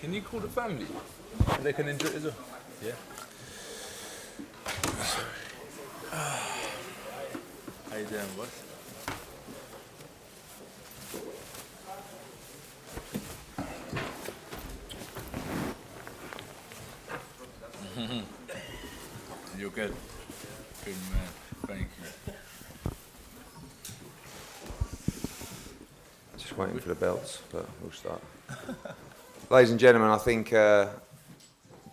Can you call the family? They can enjoy it as well. Yeah. How you doing, boss? You're good. Good man. Thank you. Just waiting for the belts, but we'll start. Ladies and gentlemen, I think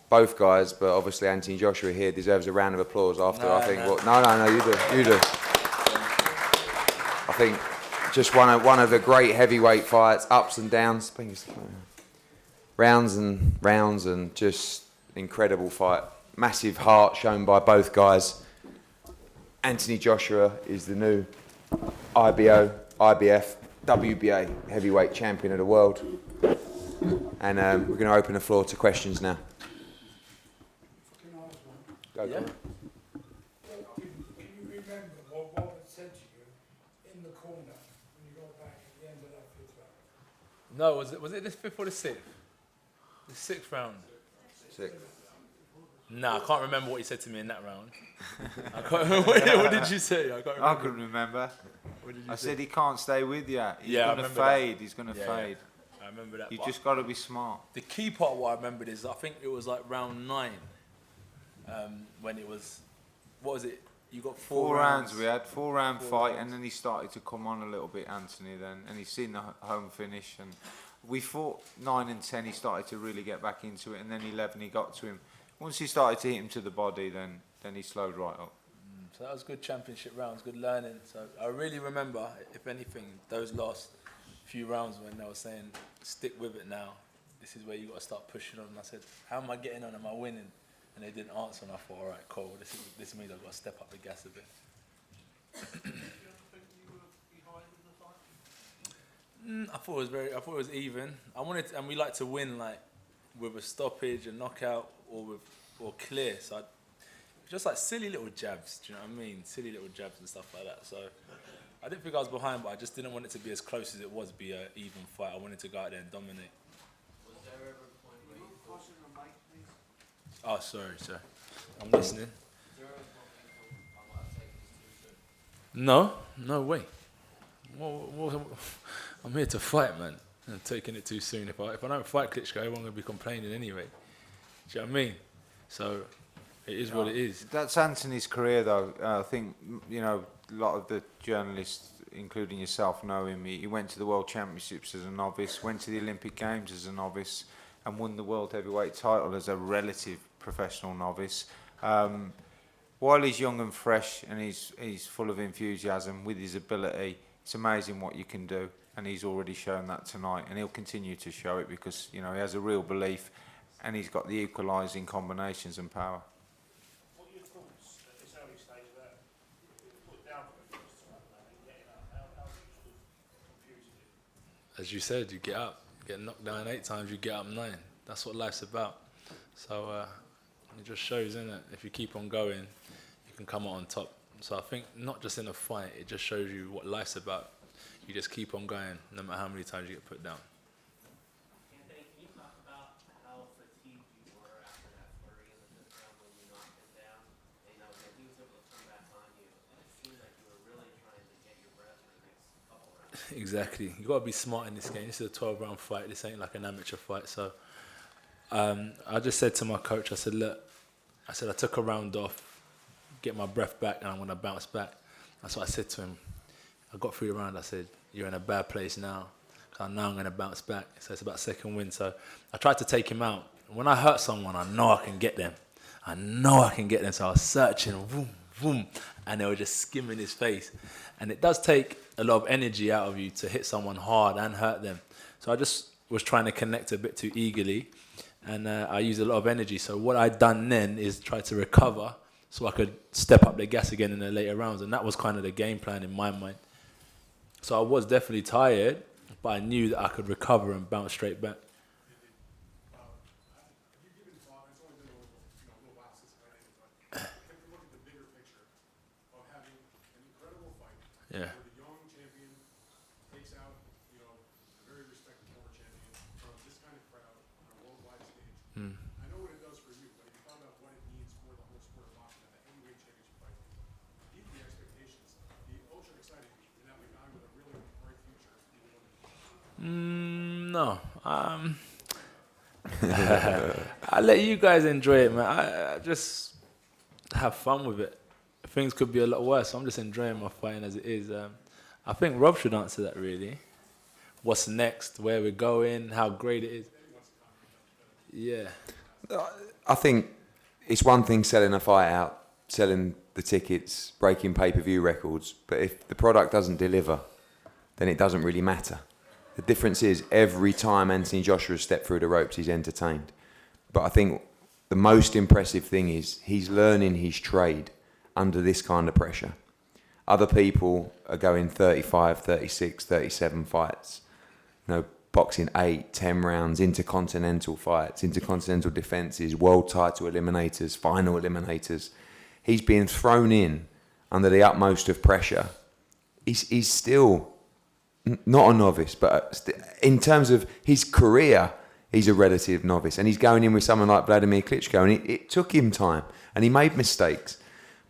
both guys, but obviously Anthony Joshua here deserves a round of applause after. No, I think. no. No, you do. I think just one of the great heavyweight fights, ups and downs, rounds and just incredible fight. Massive heart shown by both guys. Anthony Joshua is the new IBO, IBF, WBA heavyweight champion of the world. And we're going to open the floor to questions now. Go, Yeah. Can you remember what Bob had said to you in the corner when you got back at the end of that fifth round? No, was it the fifth or the sixth? The sixth round. Sick. Nah, I can't remember what he said to me in that round. I can't remember. What did you say? I can't remember. I couldn't remember. What did you I say? said he can't stay with you. He's Yeah, I going to remember fade. that. He's going to Yeah, fade. I remember that. You But just got to be smart. the key part, what I remembered is I think it was like round 9, when it was, what was it? You got Four rounds. We had 4-round Four fight, rounds. and then he started to come on a little bit, Anthony. Then, and he's seen the home finish, and we fought 9 and 10. He started to really get back into it, and then 11 he got to him. Once he started to hit him to the body, then he slowed right up. So that was good championship rounds, good learning. So I really remember, if anything, those last few rounds when they were saying, stick with it now. This is where you got to start pushing on. And I said, how am I getting on? Am I winning? And they didn't answer. And I thought, all right, cool. This means I've got to step up the gas a bit. I thought it was even. And we like to win like with a stoppage, a knockout, or clear. So just like silly little jabs, do you know what I mean? Silly little jabs and stuff like that. So I didn't think I was behind, but I just didn't want it to be as close as it was, be an even fight. I wanted to go out there and dominate. Was there ever a point where you closer to the mic, please? Oh, sorry, sir. I'm listening. Is there ever a point where you thought, I'm about to take this too soon? No way. Well, I'm here to fight, man. I'm taking it too soon. If I don't fight Klitschko, everyone's going to be complaining anyway. Do you know what I mean? So it is what it is. That's Anthony's career, though. I think, a lot of the journalists, including yourself, know him. He went to the World Championships as a novice, went to the Olympic Games as a novice, and won the World Heavyweight title as a relative professional novice. While he's young and fresh and he's full of enthusiasm with his ability, it's amazing what you can do. And he's already shown that tonight, and he'll continue to show it because, he has a real belief, and he's got the equalising combinations and power. What are your thoughts at this early stage of that? Put down for the first time and getting up. How do you confuse it? As you said, you get up. Get knocked down 8 times, you get up 9. That's what life's about. So it just shows, innit? If you keep on going, you can come out on top. So I think not just in a fight, it just shows you what life's about. You just keep on going, no matter how many times you get put down. Anthony, can you talk about how fatigued you were after that flurry in the fifth round when you knocked him down? And, when he was able to come back on you, it seemed like you were really trying to get your breath for the next couple rounds. Exactly. You got to be smart in this game. This is a 12-round fight. This ain't like an amateur fight. So I just said to my coach, I said, look, I took a round off, get my breath back, and I'm going to bounce back. That's what I said to him. I got through the round. I said, you're in a bad place now. So now I'm going to bounce back. So it's about second win. So I tried to take him out. When I hurt someone, I know I can get them. So I was searching, boom, boom, and they were just skimming his face. And it does take a lot of energy out of you to hit someone hard and hurt them. So I just was trying to connect a bit too eagerly, and I used a lot of energy. So what I'd done then is try to recover so I could step up the gas again in the later rounds. And that was kind of the game plan in my mind. So I was definitely tired, but I knew that I could recover and bounce straight back. Yeah. The young champion takes out, a very respected former champion from this kind of crowd on a worldwide No. I let you guys enjoy it, man. I just have fun with it. Things could be a lot worse. So I'm just enjoying my fighting as it is. I think Rob should answer that, really. What's next? Where we're going? How great it is? Yeah. I think it's one thing selling a fight out, selling the tickets, breaking pay-per-view records, but if the product doesn't deliver, then it doesn't really matter. The difference is every time Anthony Joshua stepped through the ropes, he's entertained. But I think the most impressive thing is he's learning his trade under this kind of pressure. Other people are going 35, 36, 37 fights, boxing 8, 10 rounds, intercontinental fights, intercontinental defences, world title eliminators, final eliminators. He's being thrown in under the utmost of pressure. He's still not a novice, but in terms of his career, he's a relative novice. And he's going in with someone like Wladimir Klitschko, and it took him time, and he made mistakes.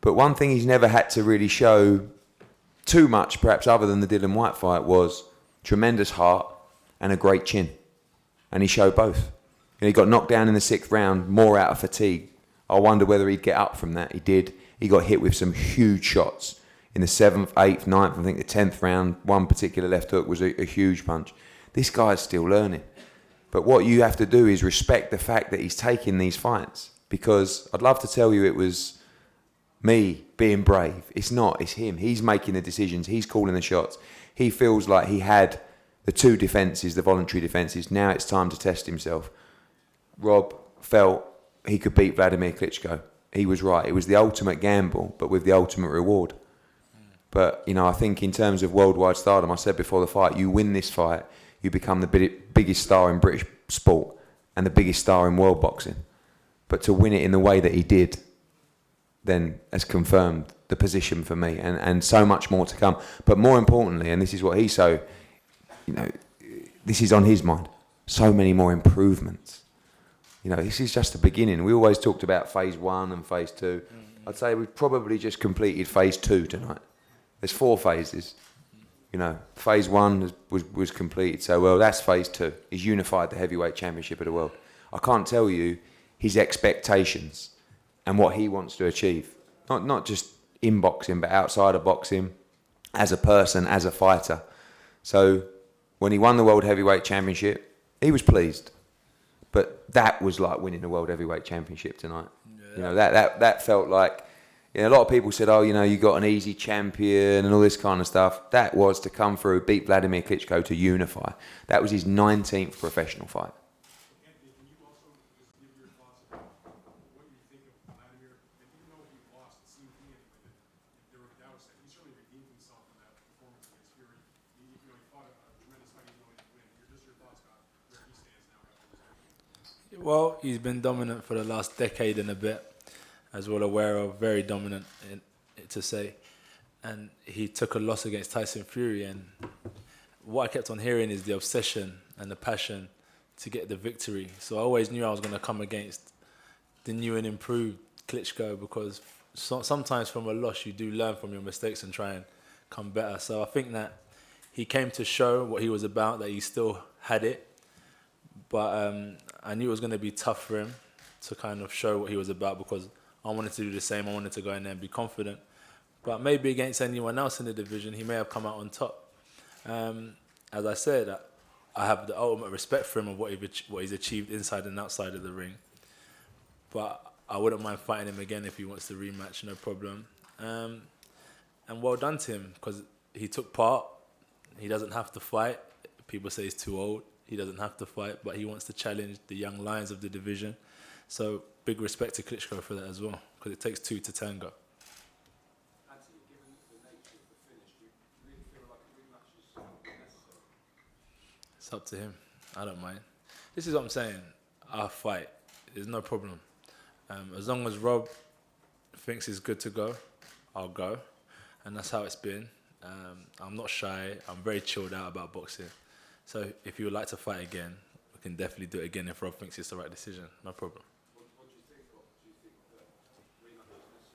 But one thing he's never had to really show too much, perhaps other than the Dylan White fight, was tremendous heart and a great chin. And he showed both. He got knocked down in the 6th round, more out of fatigue. I wonder whether he'd get up from that. He did. He got hit with some huge shots. In the 7th, 8th, 9th, I think the 10th round, one particular left hook was a huge punch. This guy's still learning. But what you have to do is respect the fact that he's taking these fights. Because I'd love to tell you it was me being brave. It's not. It's him. He's making the decisions. He's calling the shots. He feels like he had the 2 defences, the voluntary defences. Now it's time to test himself. Rob felt he could beat Wladimir Klitschko. He was right. It was the ultimate gamble, but with the ultimate reward. But, I think in terms of worldwide stardom, I said before the fight, you win this fight, you become the biggest star in British sport and the biggest star in world boxing. But to win it in the way that he did, then has confirmed the position for me, and so much more to come. But more importantly, and this is what he's so, this is on his mind, so many more improvements. This is just the beginning. We always talked about phase 1 and phase 2. I'd say we've probably just completed phase 2 tonight. There's 4 phases. Phase 1 was completed so well. That's phase 2. He's unified the heavyweight championship of the world. I can't tell you his expectations and what he wants to achieve. Not just in boxing, but outside of boxing, as a person, as a fighter. So when he won the World Heavyweight Championship, he was pleased. But that was like winning the World Heavyweight Championship tonight. Yeah. That felt like, a lot of people said, you got an easy champion and all this kind of stuff. That was to come through, beat Wladimir Klitschko to unify. That was his 19th professional fight. Anthony, can you also just give your thoughts about what you think of Wladimir? Even though he lost, it seemed to me that there were doubts that he certainly redeemed himself in that performance against Fury. He fought a tremendous fight, even though he didn't win. Just your thoughts about where he stands now. Well, he's been dominant for the last decade and a bit, as well aware of, very dominant to say. And he took a loss against Tyson Fury, and what I kept on hearing is the obsession and the passion to get the victory. So I always knew I was going to come against the new and improved Klitschko, because sometimes from a loss you do learn from your mistakes and try and come better. So I think that he came to show what he was about, that he still had it. But I knew it was going to be tough for him to kind of show what he was about, because I wanted to do the same. I wanted to go in there and be confident. But maybe against anyone else in the division, he may have come out on top. As I said, I have the ultimate respect for him of what he's achieved inside and outside of the ring. But I wouldn't mind fighting him again if he wants to rematch, no problem. And well done to him, because he took part. He doesn't have to fight. People say he's too old. He doesn't have to fight, but he wants to challenge the young lions of the division. So big respect to Klitschko for that as well, because it takes 2 to tango. Anthony, given the nature of the finish, do you really feel like a rematch is necessary? It's up to him. I don't mind. This is what I'm saying. I'll fight. There's no problem. As long as Rob thinks he's good to go, I'll go. And that's how it's been. I'm not shy. I'm very chilled out about boxing. So if you would like to fight again, we can definitely do it again if Rob thinks it's the right decision. No problem. What do you think, Rob? Do you think that rematch is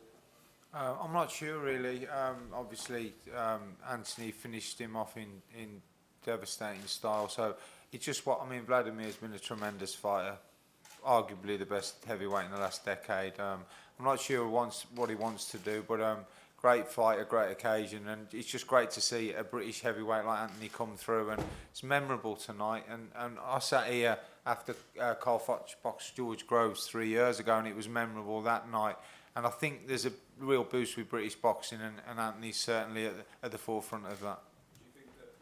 necessary? I'm not sure really. Obviously, Anthony finished him off in devastating style. So it's just what I mean. Vladimir's been a tremendous fighter, arguably the best heavyweight in the last decade. I'm not sure what he wants to do, but great fight, a great occasion, and it's just great to see a British heavyweight like Anthony come through, and it's memorable tonight. And I sat here after Carl Foch boxed George Groves 3 years ago, and it was memorable that night. And I think there's a real boost with British boxing, and Anthony's certainly at the forefront of that. Do you think that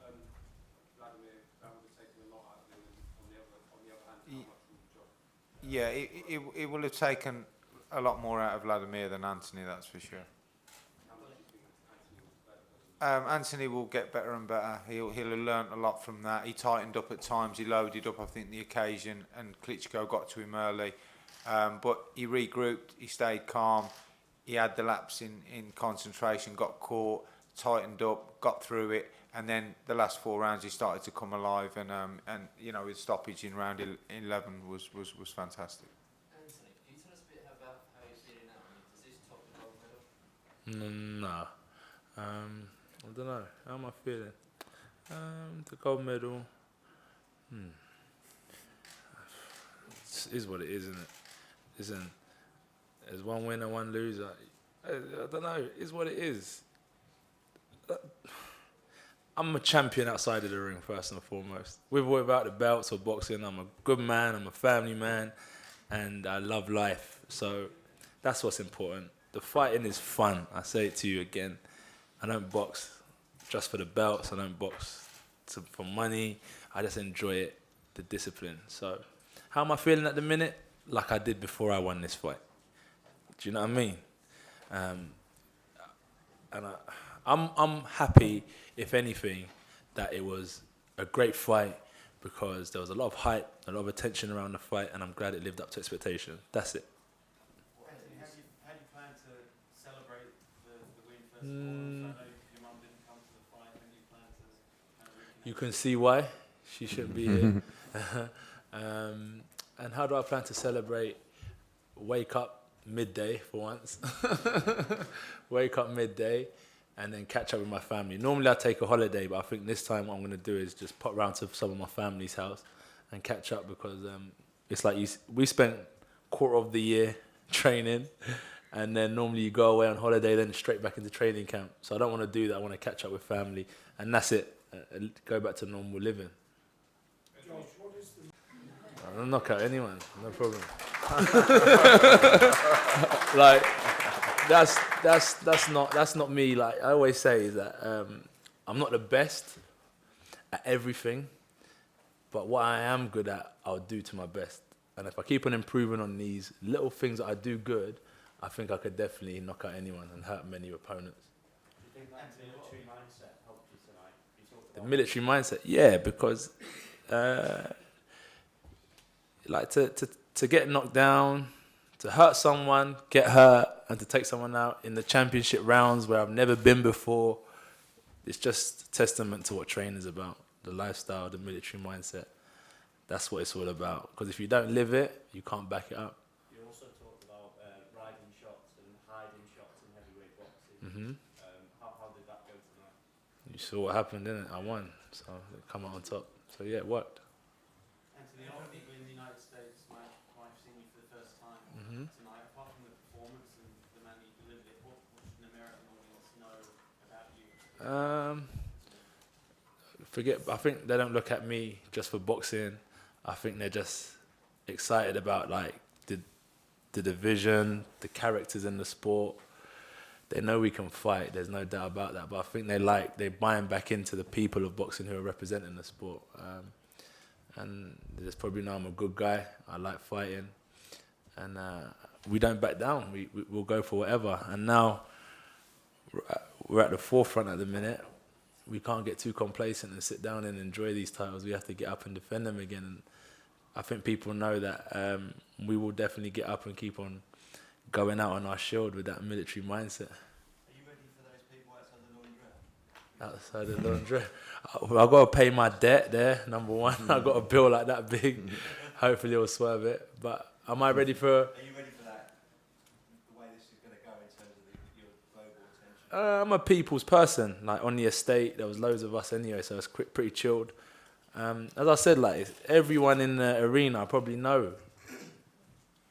Wladimir, that would have taken a lot out of him, and on the other hand, how much would you drop? Yeah, it will have taken a lot more out of Wladimir than Anthony, that's for sure. How much do you think Anthony was better? Anthony will get better and better. He'll have learnt a lot from that. He tightened up at times. He loaded up, I think, the occasion, and Klitschko got to him early. But he regrouped. He stayed calm. He had the lapse in concentration, got caught, tightened up, got through it, and then the last 4 rounds he started to come alive. And you know, his stoppage in round 11 was fantastic. Anthony, can you tell us a bit about how you're feeling now? I mean, does this top the gold medal? Nah. I don't know. How am I feeling? The gold medal. It is what it is, isn't it? Listen, there's one winner, one loser. I don't know. It is what it is. I'm a champion outside of the ring, first and foremost. With or without the belts or boxing, I'm a good man, I'm a family man, and I love life. So that's what's important. The fighting is fun. I say it to you again. I don't box just for the belts. I don't box for money. I just enjoy it, the discipline. So how am I feeling at the minute? Like I did before I won this fight. Do you know what I mean? And I'm happy, if anything, that it was a great fight because there was a lot of hype, a lot of attention around the fight, and I'm glad it lived up to expectation. That's it. Anthony, how do you plan to celebrate the win first of all? So I know your mum didn't come to the fight. When do you plan to kind of reconnect? You can see why she shouldn't be here. And how do I plan to celebrate? Wake up midday for once. Wake up midday and then catch up with my family. Normally I take a holiday, but I think this time what I'm going to do is just pop round to some of my family's house and catch up because it's like we spent quarter of the year training and then normally you go away on holiday then straight back into training camp. So I don't want to do that. I want to catch up with family and that's it. Go back to normal living. I'll knock out anyone, no problem. Like that's not me. Like I always say is that I'm not the best at everything, but what I am good at, I'll do to my best. And if I keep on improving on these little things that I do good, I think I could definitely knock out anyone and hurt many opponents. Do you think that military mindset helped you tonight? You talked The about military mindset, yeah, because like to get knocked down, to hurt someone, get hurt, and to take someone out in the championship rounds where I've never been before, it's just testament to what training's about. The lifestyle, the military mindset. That's what it's all about. Because if you don't live it, you can't back it up. you also talked about riding shots and hiding shots in heavyweight boxing. Hmm. How did that go tonight? You saw what happened, didn't it? I won, so I come out on top. So yeah, it worked. Anthony, a lot of people in the United States might have seen you for the first time tonight. Apart from the performance and the man you delivered it, what should an American audience know about you? I think they don't look at me just for boxing. I think they're just excited about like the division, the characters in the sport. They know we can fight. There's no doubt about that. But I think they're buying back into the people of boxing who are representing the sport. And they just probably know I'm a good guy. I like fighting, and we don't back down. We'll go for whatever. And now we're at the forefront at the minute. We can't get too complacent and sit down and enjoy these titles. We have to get up and defend them again. And I think people know that we will definitely get up and keep on going out on our shield with that military mindset. Are you ready for those people outside the laundrette? Outside the laundry. I've got to pay my debt there, number one. I've got a bill like that big. Hopefully it'll swerve it. But am I ready for... Are you ready for that? The way this is going to go in terms of your global attention? I'm a people's person. Like on the estate, there was loads of us anyway, so it's pretty chilled. As I said, like everyone in the arena, I probably know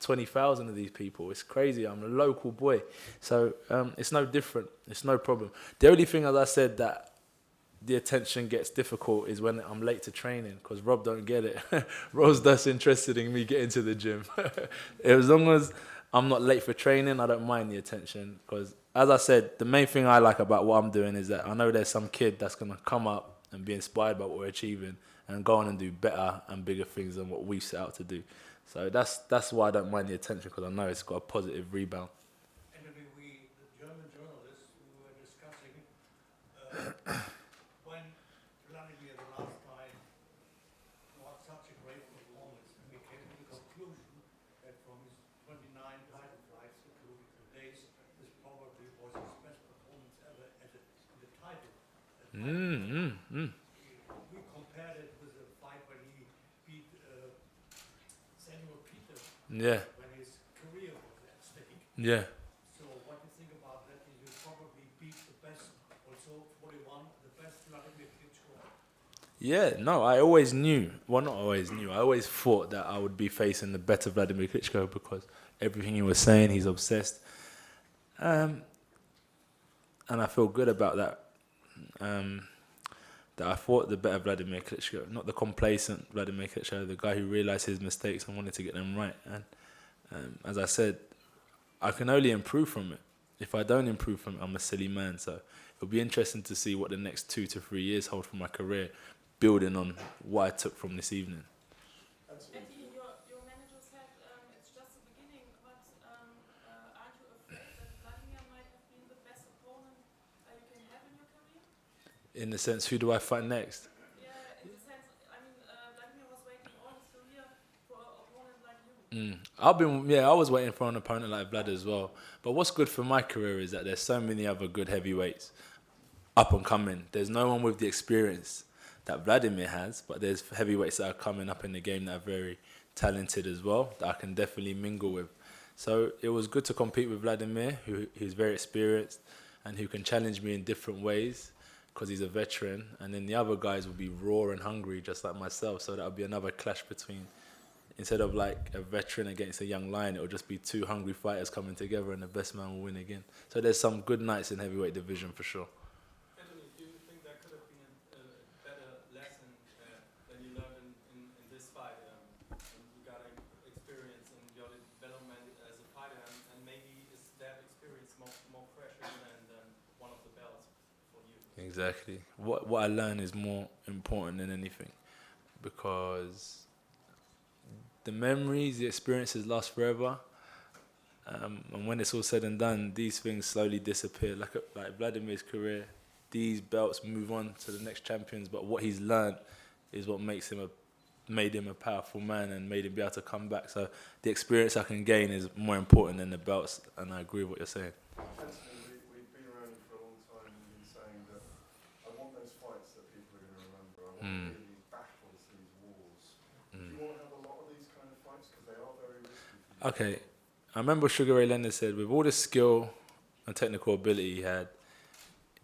20,000 of these people. It's crazy. I'm a local boy, so it's no different. It's no problem. The only thing, as I said, that the attention gets difficult is when I'm late to training because Rob don't get it. Rob's just interested in me getting to the gym. As long as I'm not late for training, I don't mind the attention because, as I said, the main thing I like about what I'm doing is that I know there's some kid that's going to come up and be inspired by what we're achieving and go on and do better and bigger things than what we set out to do. So that's why I don't mind the attention because I know it's got a positive rebound. And I mean, the German journalists, we were discussing when Wladimir the last time got such a great performance, and we came to the conclusion that from his 29 title fights, including today's, this probably was his best performance ever in the title. We compared it with a fight when he beat Samuel Peter Yeah, when his career was at stake. yeah. So what do you think about that? You probably beat the best, also 41, the best Wladimir Klitschko. Yeah, no, I always knew. Well, not always knew. I always thought that I would be facing the better Wladimir Klitschko because everything he was saying, he's obsessed. And I feel good about that. That I fought the better Wladimir Klitschko, not the complacent Wladimir Klitschko, the guy who realised his mistakes and wanted to get them right. And as I said, I can only improve from it. If I don't improve from it, I'm a silly man. So it'll be interesting to see what the next 2 to 3 years hold for my career, building on what I took from this evening. Eddie, your manager said it's just the beginning, but aren't you afraid that Wladimir might have been the best opponent you can have in your career? In the sense, who do I fight next? Yeah, in the sense, I mean, Wladimir was waiting all his career for an opponent like you. I was waiting for an opponent like Vlad as well. But what's good for my career is that there's so many other good heavyweights up and coming. There's no one with the experience that Wladimir has, but there's heavyweights that are coming up in the game that are very talented as well, that I can definitely mingle with. So it was good to compete with Wladimir, who's very experienced and who can challenge me in different ways because he's a veteran. And then the other guys will be raw and hungry, just like myself. So that'll be another clash between, instead of like a veteran against a young lion, it'll just be 2 hungry fighters coming together and the best man will win again. So there's some good nights in heavyweight division for sure. Anthony, do you think that could have been a better lesson than you learned in this fight regarding experience and your development as a fighter, and maybe is that experience more precious than one of the belts for you? Exactly. What I learn is more important than anything because the memories, the experiences last forever. And when it's all said and done, these things slowly disappear. Like Vladimir's career, these belts move on to the next champions. But what he's learned is what made him a powerful man and made him be able to come back. So the experience I can gain is more important than the belts. And I agree with what you're saying. Anthony, we've been around you for a long time and you've been saying that I want those fights that people are going to remember. I want these battles, these wars. Do you want to have a lot of these kind of fights? Because they are very risky for you. Okay. I remember Sugar Ray Leonard said, with all the skill and technical ability he had,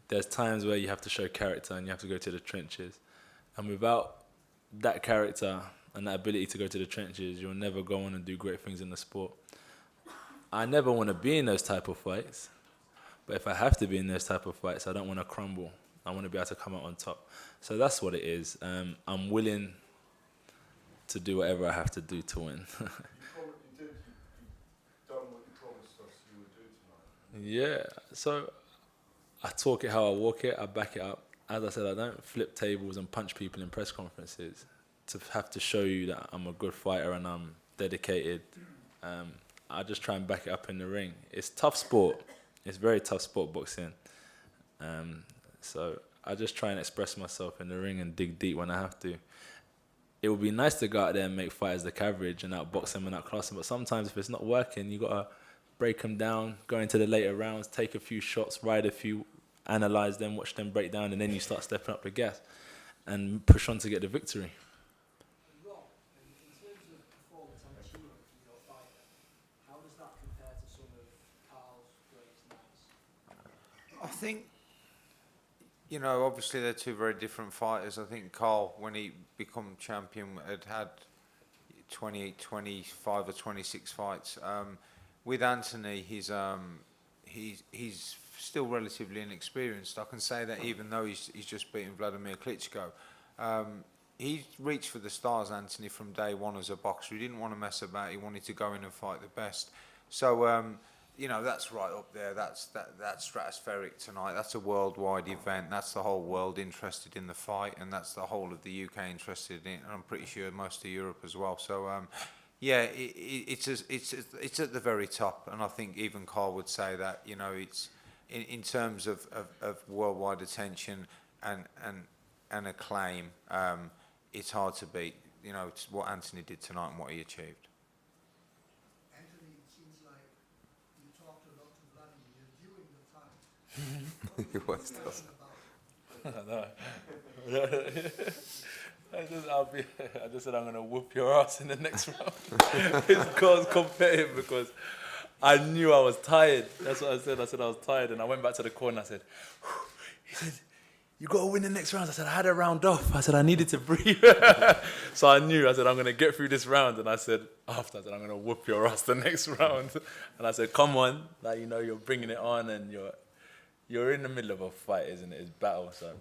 there's times where you have to show character and you have to go to the trenches. And without that character and that ability to go to the trenches, you'll never go on and do great things in the sport. I never want to be in those type of fights. But if I have to be in those type of fights, I don't want to crumble. I want to be able to come out on top. So that's what it is. I'm willing to do whatever I have to do to win. Yeah, so I talk it how I walk it, I back it up. As I said, I don't flip tables and punch people in press conferences to have to show you that I'm a good fighter and I'm dedicated. I just try and back it up in the ring. It's tough sport. It's very tough sport, boxing. So I just try and express myself in the ring and dig deep when I have to. It would be nice to go out there and make fighters look average and outbox them and outclass them, but sometimes if it's not working, you got to break them down, go into the later rounds, take a few shots, ride a few, analyze them, watch them break down, and then you start stepping up the gas and push on to get the victory. Rob, in terms of performance and achievement from your fighter, how does that compare to some of Carl's greatest nights? I think You know, obviously they're two very different fighters. I think Carl, when he become champion, had 25 or 26 fights. With Anthony, he's still relatively inexperienced. I can say that even though he's just beaten Wladimir Klitschko. He reached for the stars, Anthony, from day one as a boxer. He didn't want to mess about. He wanted to go in and fight the best. So, you know, that's right up there. That's stratospheric tonight. That's a worldwide event. That's the whole world interested in the fight, and that's the whole of the UK interested in it, and I'm pretty sure most of Europe as well. So, yeah, it's at the very top, and I think even Carl would say that. You know, it's in terms of worldwide attention and acclaim. It's hard to beat. You know, it's what Anthony did tonight and what he achieved. Anthony, it seems like you talked a lot to Vladimir during the fight. He was What was it about? I just said I'm gonna whoop your ass in the next round. His goals competitive because I knew I was tired. That's what I said. I said I was tired, and I went back to the corner. I said, "Whew." He said, "You got to win the next round." I said, "I had a round off." I said, "I needed to breathe." So I knew. I said, "I'm gonna get through this round." And I said, after I said, "I'm gonna whoop your ass the next round." And I said, "Come on, like, you know, you're bringing it on, and you're in the middle of a fight, isn't it? It's battle, so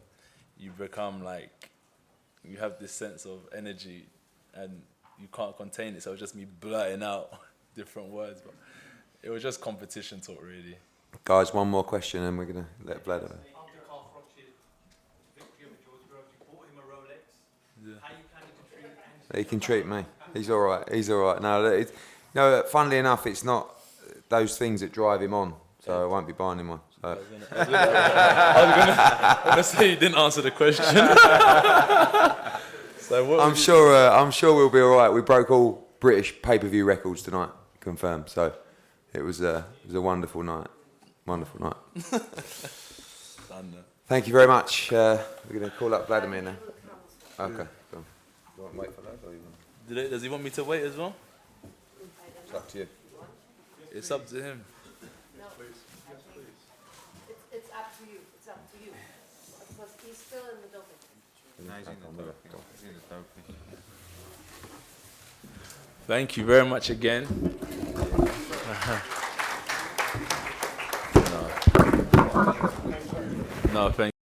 you become like, you have this sense of energy, and you can't contain it. So it was just me blurting out different words, but it was just competition talk, really. Guys, one more question, and we're gonna let Vlad. After Carl Froch's victory over George Groves, you bought him a Rolex. Yeah. How you planning to treat Anthony? He can treat me. He's all right. He's all right. No, funnily enough, it's not those things that drive him on. So I won't be buying him one. So. I was gonna say you didn't answer the question. So what I'm sure we'll be all right. We broke all British pay-per-view records tonight, confirmed. So it was a wonderful night. Wonderful night. Thank you very much. We're going to call up Wladimir now. Okay. Go on. You want to wait for that, or you want? Does he want me to wait as well? It's up to you. It's up to him. No, it's up to you. It's up to you. Because he's still in the doping. No, he's in the doping. He's in the doping. Thank you very much again. No, thank